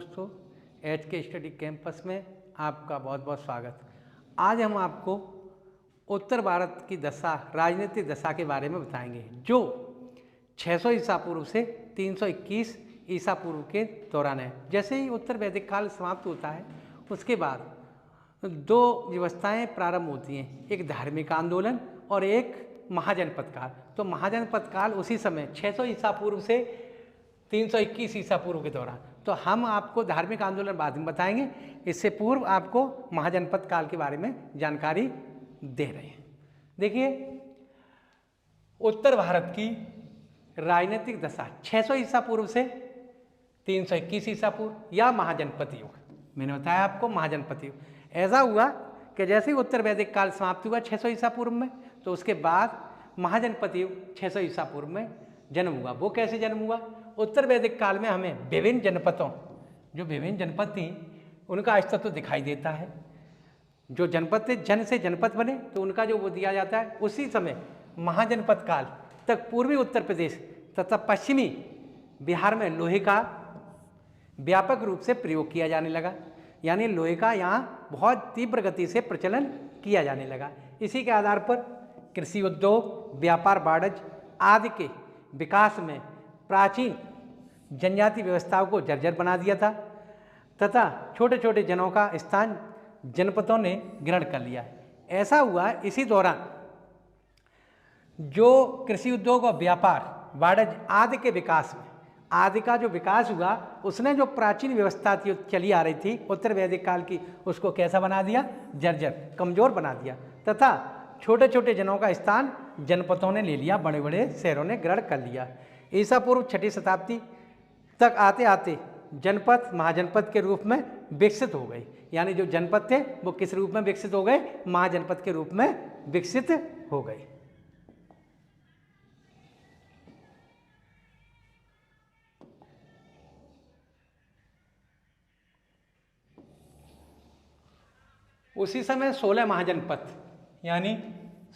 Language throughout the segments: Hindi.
दोस्तों, एच के स्टडी कैंपस में आपका बहुत बहुत स्वागत। आज हम आपको उत्तर भारत की दशा, राजनीतिक दशा के बारे में बताएंगे, जो 600 ईसा पूर्व से 321 ईसा पूर्व के दौरान है। जैसे ही उत्तर वैदिक काल समाप्त होता है, उसके बाद दो व्यवस्थाएं प्रारंभ होती हैं, एक धार्मिक आंदोलन और एक महाजनपद काल। तो महाजनपद काल उसी समय 600 ईसा पूर्व से 321 ईसा पूर्व के दौरान। तो हम आपको धार्मिक आंदोलन बाद में बताएंगे, इससे पूर्व आपको महाजनपद काल के बारे में जानकारी दे रहे हैं। देखिए, उत्तर भारत की राजनीतिक दशा 600 ईसा पूर्व से 321 ईसा पूर्व या महाजनपद युग, मैंने बताया आपको महाजनपद युग। ऐसा हुआ कि जैसे ही उत्तर वैदिक काल समाप्त हुआ 600 ईसा पूर्व में, तो उसके बाद महाजनपद युग 600 ईसा पूर्व में जन्म हुआ। वो कैसे जन्म हुआ? उत्तर वैदिक काल में हमें विभिन्न जनपदों, जो विभिन्न जनपद थी, उनका अस्तित्व दिखाई देता है। जो जनपद थे, जन से जनपद बने, तो उनका जो वो दिया जाता है। उसी समय महाजनपद काल तक पूर्वी उत्तर प्रदेश तथा पश्चिमी बिहार में लोहे का व्यापक रूप से प्रयोग किया जाने लगा। यानी लोहे का यहाँ बहुत तीव्र गति से प्रचलन किया जाने लगा। इसी के आधार पर कृषि उद्योग, व्यापार वाणिज्य आदि के विकास में प्राचीन जनजाति व्यवस्थाओं को जर्जर बना दिया था तथा छोटे छोटे जनों का स्थान जनपदों ने ग्रहण कर लिया। ऐसा हुआ इसी दौरान जो कृषि उद्योग और व्यापार वाणिज्य आदि के विकास में, आदि का जो विकास हुआ, उसने जो प्राचीन व्यवस्था थी चली आ रही थी उत्तर वैदिक काल की, उसको कैसा बना दिया? जर्जर, कमजोर बना दिया तथा छोटे छोटे जनों का स्थान जनपदों ने ले लिया, बड़े बड़े शहरों ने ग्रहण कर लिया। ईसा पूर्व 6वीं शताब्दी तक आते आते जनपद महाजनपद के रूप में विकसित हो गए। यानी जो जनपद थे वो किस रूप में विकसित हो गए? महाजनपद के रूप में विकसित हो गए। उसी समय 16 महाजनपद, यानी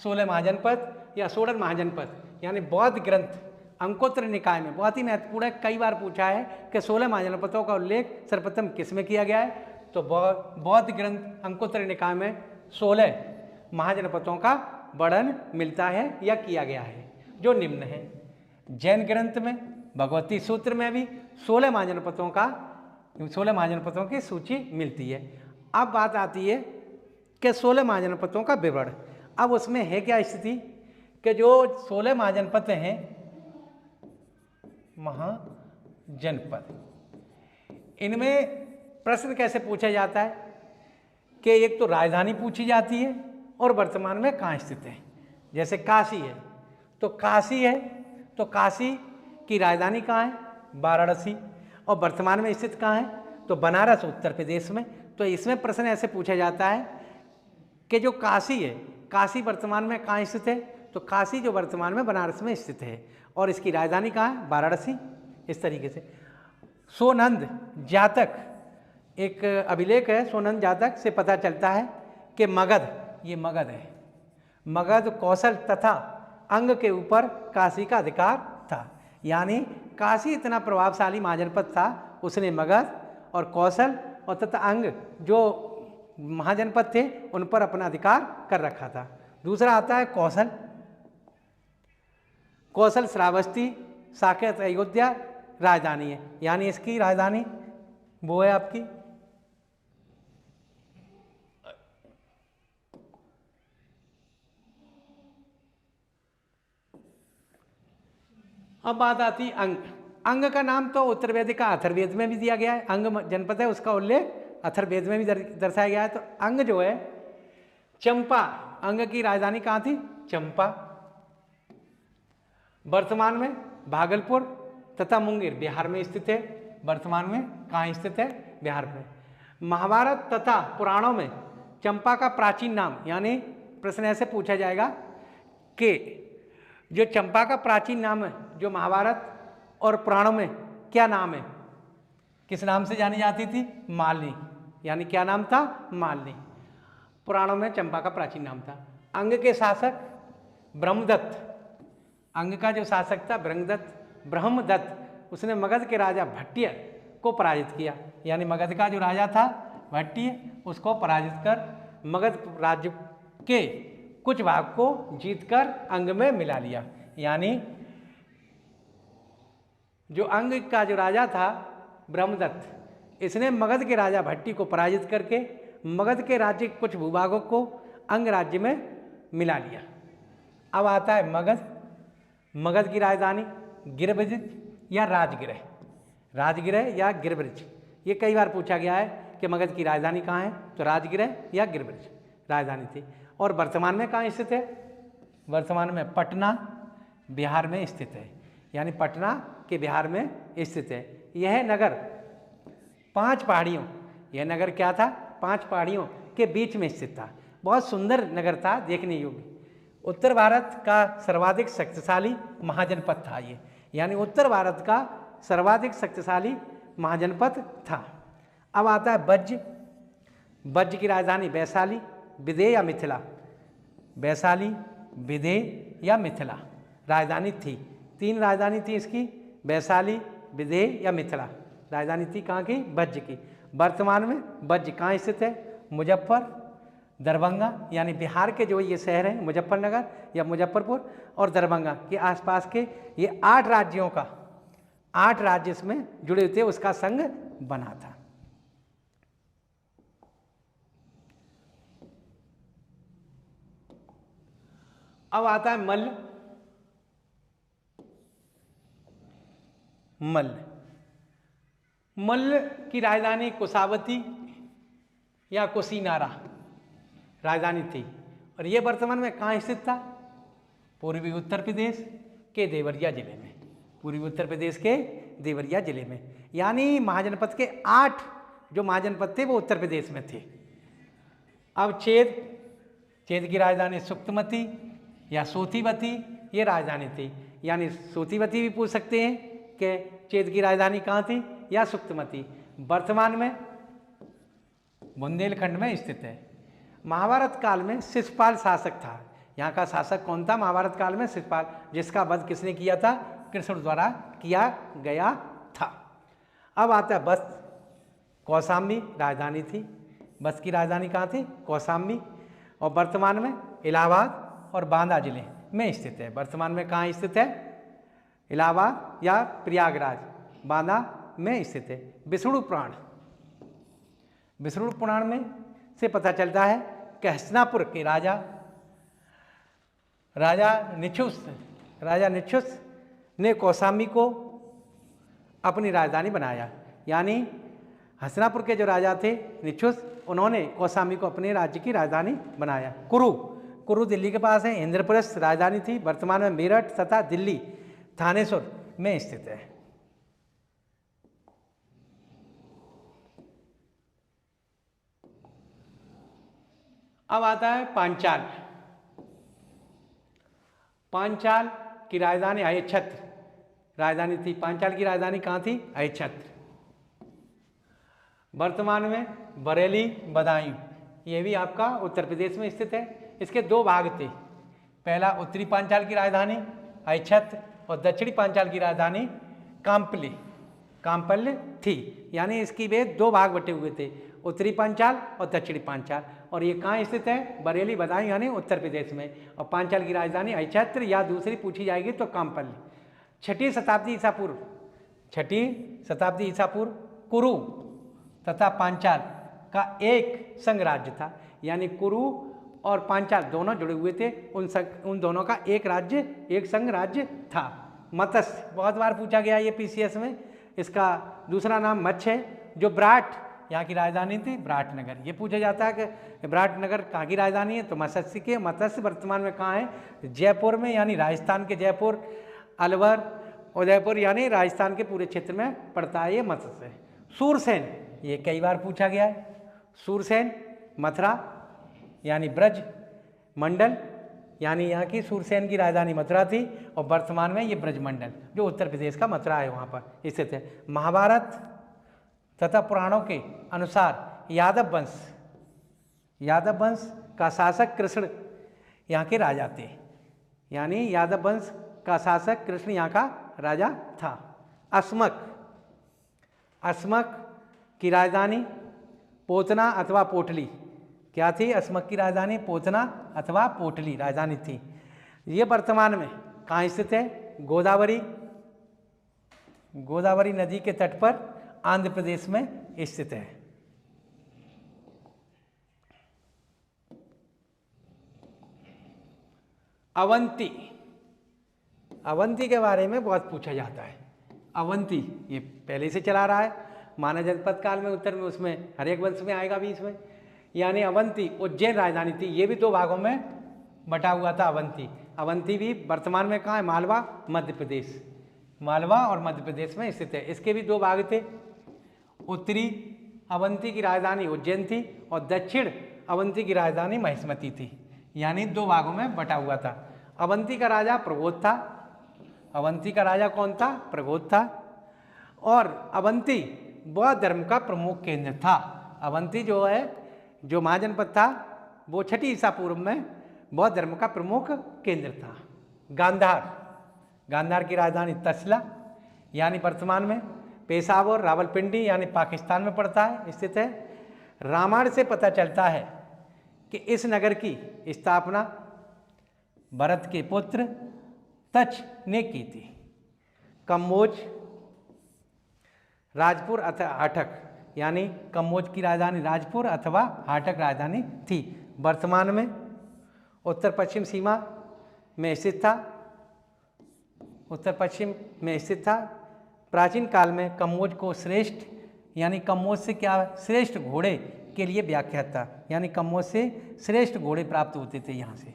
16 महाजनपद या 16 महाजनपद, यानी बौद्ध ग्रंथ अंकोत्तर निकाय में बहुत ही महत्वपूर्ण है। कई बार पूछा है कि 16 महाजनपदों का उल्लेख सर्वप्रथम किस में किया गया है? तो बौद्ध ग्रंथ अंकोत्तर निकाय में 16 महाजनपदों का वर्णन मिलता है या किया गया है, जो निम्न है। जैन ग्रंथ में भगवती सूत्र में भी 16 महाजनपदों की सूची मिलती है। अब बात आती है कि 16 महाजनपदों का विवरण। अब उसमें है क्या स्थिति कि जो 16 महाजनपद हैं, महाजनपद, इनमें प्रश्न कैसे पूछा जाता है कि एक तो राजधानी पूछी जाती है और वर्तमान में कहाँ स्थित है। जैसे काशी है, तो काशी की राजधानी कहाँ है? वाराणसी। और वर्तमान में स्थित कहाँ है? तो बनारस, उत्तर प्रदेश में। तो इसमें प्रश्न ऐसे पूछा जाता है कि जो काशी है, काशी वर्तमान में कहाँ स्थित है? तो काशी जो वर्तमान में बनारस में स्थित है और इसकी राजधानी कहाँ है? वाराणसी। इस तरीके से सोनंद जातक, एक अभिलेख है सोनंद जातक से पता चलता है कि मगध, ये मगध है, मगध, कौशल तथा अंग के ऊपर काशी का अधिकार था। यानी काशी इतना प्रभावशाली महाजनपद था, उसने मगध और कौशल और तथा अंग जो महाजनपद थे उन पर अपना अधिकार कर रखा था। दूसरा आता है कौशल। कौशल श्रावस्ती, साकेत, अयोध्या राजधानी है। यानी इसकी राजधानी वो है आपकी अब बात आती अंग। अंग का नाम तो उत्तर वैदिक का अथर्ववेद में भी दिया गया है। अंग जनपद है, उसका उल्लेख अथर्ववेद में भी दर्शाया गया है। तो अंग जो है चंपा, अंग की राजधानी कहाँ थी? चंपा। वर्तमान में भागलपुर तथा मुंगेर बिहार में स्थित है। वर्तमान में कहाँ स्थित है? बिहार में। महाभारत तथा पुराणों में चंपा का प्राचीन नाम, यानी प्रश्न ऐसे पूछा जाएगा कि जो चंपा का प्राचीन नाम है, जो महाभारत और पुराणों में क्या नाम है, किस नाम से जानी जाती थी? मालिनी। यानी क्या नाम था? मालिनी। पुराणों में चंपा का प्राचीन नाम था। अंग के शासक ब्रह्मदत्त, अंग का जो शासक था ब्रह्मदत्त, उसने मगध के राजा भट्टिय को पराजित किया। यानी मगध का जो राजा था भट्टी, उसको पराजित कर मगध राज्य के कुछ भाग को जीतकर अंग में मिला लिया। यानी जो अंग का जो राजा था ब्रह्मदत्त, इसने मगध के राजा भट्टी को पराजित करके मगध के राज्य के कुछ भूभागों को अंग राज्य में मिला लिया। अब आता है मगध। मगध की राजधानी गिरब्रज या राजगृह, राजगृह या गिरब्रज, ये कई बार पूछा गया है कि मगध की राजधानी कहाँ है, तो राजगृह या गिरब्रज राजधानी थी। और वर्तमान में कहाँ स्थित है, वर्तमान में पटना बिहार में स्थित है, यानी पटना के बिहार में स्थित है। यह नगर 5 पहाड़ियों, यह नगर क्या था, 5 पहाड़ियों के बीच में स्थित था। बहुत सुंदर नगर था, देखने योग्य। उत्तर भारत का सर्वाधिक शक्तिशाली महाजनपद था ये, यानी उत्तर भारत का सर्वाधिक शक्तिशाली महाजनपद था। अब आता है वज्र। वज्र की राजधानी वैशाली, विदेह या मिथिला, वैशाली, विदेह या मिथिला राजधानी थी। 3 राजधानी थी इसकी, वैशाली, विदेह या मिथिला राजधानी थी कहाँ की, वज्र की। वर्तमान में वज्र कहाँ स्थित है, मुजफ्फर, दरभंगा, यानी बिहार के जो ये शहर हैं मुजफ्फरनगर या मुजफ्फरपुर और दरभंगा के आसपास के ये 8 राज्यों का 8 राज्य इसमें जुड़े थे, उसका संघ बना था। अब आता है मल्ल। मल्ल, मल्ल की राजधानी कुशावती या कुशीनारा राजधानी थी। और ये वर्तमान में कहाँ स्थित था, पूर्वी उत्तर प्रदेश के देवरिया जिले में, पूर्वी उत्तर प्रदेश के देवरिया जिले में। यानी महाजनपद के 8 जो महाजनपद थे वो उत्तर प्रदेश में थे। अब चेद, चेद की राजधानी सुक्तमती या सोतीवती ये राजधानी थी, यानी सोतीवती भी पूछ सकते हैं कि चेद की राजधानी कहाँ थी या सुक्तमती। वर्तमान में बुंदेलखंड में स्थित है। महाभारत काल में शिशुपाल शासक था। यहाँ का शासक कौन था महाभारत काल में, शिशुपाल, जिसका वध किसने किया था, कृष्ण द्वारा किया गया था। अब आता है बस्त। कौशाम्बी राजधानी थी, बस्त की राजधानी कहाँ थी, कौशाम्बी, और वर्तमान में इलाहाबाद और बांदा जिले में स्थित है। वर्तमान में कहाँ स्थित है, इलाहाबाद या प्रयागराज, बांदा में स्थित है। विष्णु पुराण, विष्णु पुराण में से पता चलता है कि हस्तिनापुर के राजा निक्षुष ने कौशाम्बी को अपनी राजधानी बनाया। यानी हस्तिनापुर के जो राजा थे निक्षुष, उन्होंने कौशाम्बी को अपने राज्य की राजधानी बनाया। कुरु, कुरु दिल्ली के पास है, इंद्रप्रस्थ राजधानी थी। वर्तमान में मेरठ तथा दिल्ली थानेश्वर में स्थित है। अब आता है पांचाल। पांचाल की राजधानी अहिच्छत्र राजधानी थी। पांचाल की राजधानी कहाँ थी, अहिच्छत्र। वर्तमान में बरेली, बदायूं, ये भी आपका उत्तर प्रदेश में स्थित है। इसके 2 भाग थे, पहला उत्तरी पांचाल की राजधानी अहिच्छत्र और दक्षिणी पांचाल की राजधानी काम्पल्य थी। यानी इसकी वे 2 भाग बटे हुए थे, उत्तरी पांचाल और दक्षिणी पांचाल। और ये कहाँ स्थित है, बरेली, बदायूं, यानी उत्तर प्रदेश में। और पांचाल की राजधानी अहिच्छत्र या दूसरी पूछी जाएगी तो काम्पल्य। 6वीं शताब्दी ईसा पूर्व, 6वीं शताब्दी ईसा पूर्व कुरु तथा पांचाल का एक संघ राज्य था। यानी कुरु और पांचाल दोनों जुड़े हुए थे, उन दोनों का एक राज्य, एक संघ राज्य था। मत्स्य, बहुत बार पूछा गया ये पीसीएस में, इसका दूसरा नाम मत्स्य है। जो विराट यहाँ की राजधानी थी, विराटनगर। ये पूछा जाता है कि विराटनगर कहाँ की राजधानी है, तो मत्स्य की। मत्स्य वर्तमान में कहाँ है, जयपुर में, यानी राजस्थान के जयपुर, अलवर, उदयपुर, यानी राजस्थान के पूरे क्षेत्र में पड़ता है ये मत्स्य। सूरसेन, ये कई बार पूछा गया है। सूरसेन मथुरा यानी ब्रज मंडल, यानी यहाँ की सूरसेन की राजधानी मथुरा थी और वर्तमान में ये ब्रज मंडल जो उत्तर प्रदेश का मथुरा है वहाँ पर स्थित है। महाभारत तथा पुराणों के अनुसार यादव वंश का शासक कृष्ण यहाँ के राजा थे। यानी यादव वंश का शासक कृष्ण यहाँ का राजा था। अस्मक की राजधानी पोतना अथवा पोटली। क्या थी? अस्मक की राजधानी पोतना अथवा पोटली राजधानी थी। ये वर्तमान में कहाँ स्थित है? गोदावरी नदी के तट पर आंध्र प्रदेश में स्थित है। अवंती, अवंती के बारे में बहुत पूछा जाता है। अवंती ये पहले से चला रहा है, मानव जनपद काल में उत्तर में, उसमें हरेक वंश में आएगा बीच में। यानी अवंती उज्जैन राजधानी थी। ये भी दो भागों में बटा हुआ था अवंती। अवंती भी वर्तमान में कहाँ है? मालवा मध्य प्रदेश, मालवा और मध्य प्रदेश में स्थित है। इसके भी दो भाग थे। उत्तरी अवंती की राजधानी उज्जैन थी और दक्षिण अवंती की राजधानी महिष्मती थी। यानी दो भागों में बटा हुआ था। अवंती का राजा प्रबोध था। अवंती का राजा कौन था? प्रबोध था। और अवंती बौद्ध धर्म का प्रमुख केंद्र था। अवंती जो है, जो महाजनपद था, वो 6ठी ईसा पूर्व में बौद्ध धर्म का प्रमुख केंद्र था। गांधार, गांधार की राजधानी तसला यानी वर्तमान में पेशावर रावलपिंडी यानी पाकिस्तान में पड़ता है, स्थित है। रामायण से पता चलता है कि इस नगर की स्थापना भरत के पुत्र तक्ष ने की थी। कम्बोज, राजपुर अथवा हाटक, यानी कम्बोज की राजधानी राजपुर अथवा हाटक राजधानी थी। वर्तमान में उत्तर पश्चिम सीमा में स्थित था, उत्तर पश्चिम में स्थित था। प्राचीन काल में कम्बोज को श्रेष्ठ, यानी कम्बोज से क्या? श्रेष्ठ घोड़े के लिए व्याख्यात था। यानी कम्बोज से श्रेष्ठ घोड़े प्राप्त होते थे यहाँ से।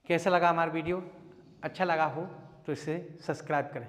कैसा लगा हमारा वीडियो? अच्छा लगा हो तो इसे सब्सक्राइब करें।